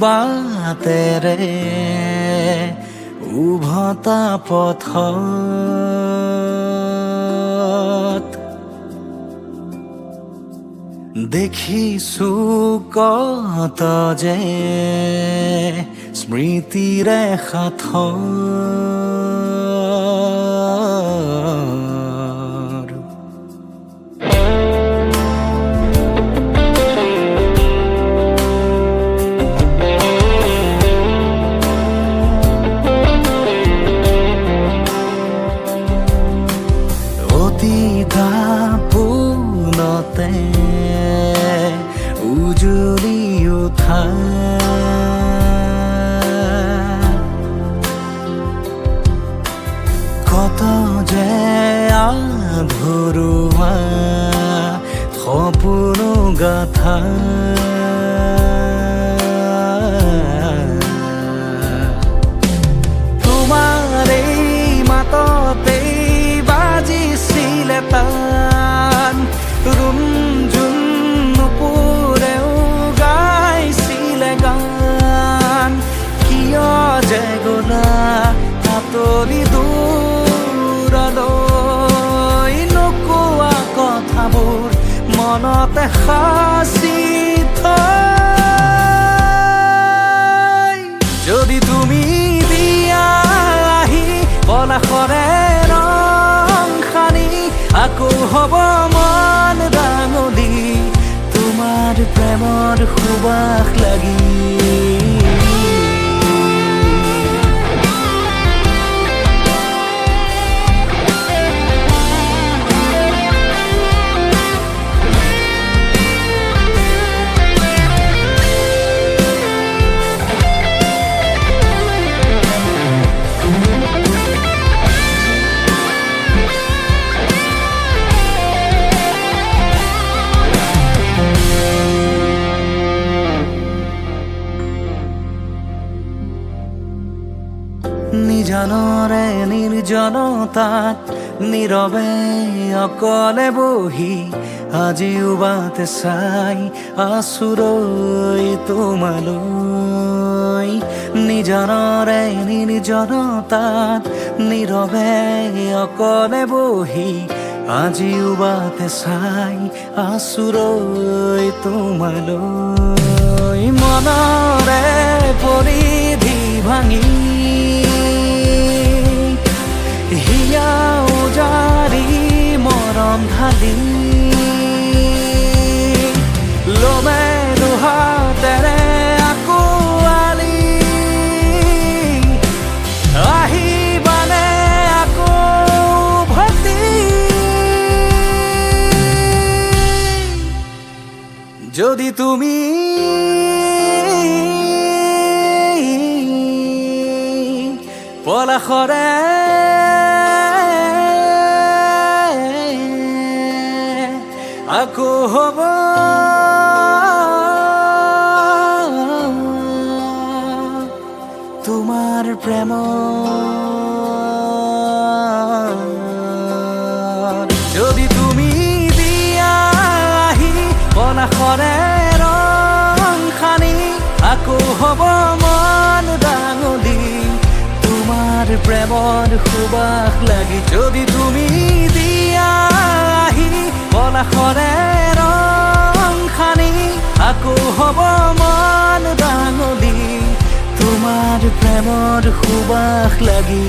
বাটেৰে উভতা পথত দেখিছো কত যে স্মৃতিৰে সাঁথৰ পোনতে উজলি উঠা কত যে আধৰুৱা সপোন গাথা তোমাৰ এই মাততেই বাজিছিলে তান ৰুমঝুম নুপুৰেও গাইছিলে গান কিয় যে গলা আঁতৰি দূৰলৈ নোকোৱা কথাবোৰ মনতে সাঁচি থৈ যদি তুমি দিয়া আহি পলাশৰে ৰং সানি আকৌ হ'ব মন ডাঙলি তোমাৰ প্ৰেমৰ সুবাস লাগি নিজানৰে নিৰ্জনতাত নীৰৱে অকলে বহি আজিও বাটে চাই আছুৰৈ তোমালৈ নিজানৰে নিৰ্জনতাত নীৰৱে অকলে বহি আজিও বাটে চাই আছুৰৈ তোমালৈ মনৰে পৰিধি ভাঙি হিয়া উজাৰি মৰম ঢালি লমে দুহাতেৰে আকোৱালি আহিবানে আকৌ উভতি যদি তুমি পলাশৰে আকৌ হ'ব তোমাৰ প্ৰেম যদি তুমি দিয়া আহি পলাশৰে ৰং সানি আকৌ হ'ব মন ডাঙলি তোমাৰ প্ৰেমৰ সুবাস লাগি যদি তুমি দিয়া আহি পলাশৰে ৰং সানি আকৌ হ'ব মন ডাঙলি তোমাৰ প্ৰেমৰ সুবাস লাগি